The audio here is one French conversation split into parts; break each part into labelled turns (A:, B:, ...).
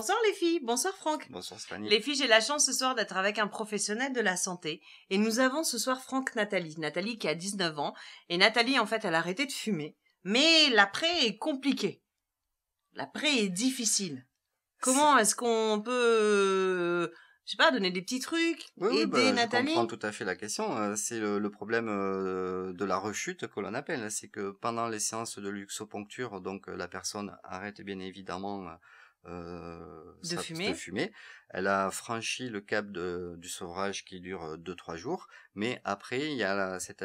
A: Bonsoir les filles, bonsoir Franck.
B: Bonsoir Stéphanie.
A: Les filles, j'ai la chance ce soir d'être avec un professionnel de la santé. Et nous avons ce soir Franck Nathalie. Nathalie qui a 19 ans. Et Nathalie, en fait, elle a arrêté de fumer. Mais l'après est compliqué. L'après est difficile. Comment est-ce qu'on peut, je sais pas, donner des petits trucs, aider Nathalie?
B: Je comprends tout à fait la question. C'est le problème de la rechute que l'on appelle. C'est que pendant les séances de luxoponcture, donc la personne arrête bien évidemment
A: de fumer.
B: Elle a franchi le cap du sevrage qui dure 2-3 jours, mais après il y a cette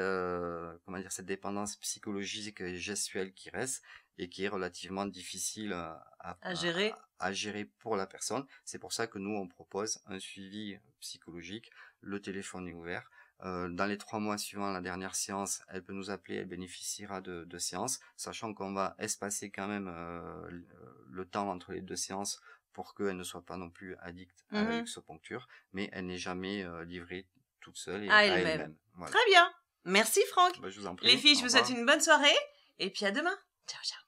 B: dépendance psychologique et gestuelle qui reste et qui est relativement difficile
A: à gérer.
B: À gérer pour la personne. C'est pour ça que nous on propose un suivi psychologique. Le téléphone est ouvert. Dans les 3 mois suivant la dernière séance, elle peut nous appeler, elle bénéficiera de séances, sachant qu'on va espacer quand même le temps entre les 2 séances pour qu'elle ne soit pas non plus addicte à la luxoponcture, mais elle n'est jamais livrée toute seule et à elle-même.
A: Voilà. Très bien. Merci Franck.
B: Je vous en prie.
A: Les filles, je vous souhaite une bonne soirée et puis à demain. Ciao, ciao.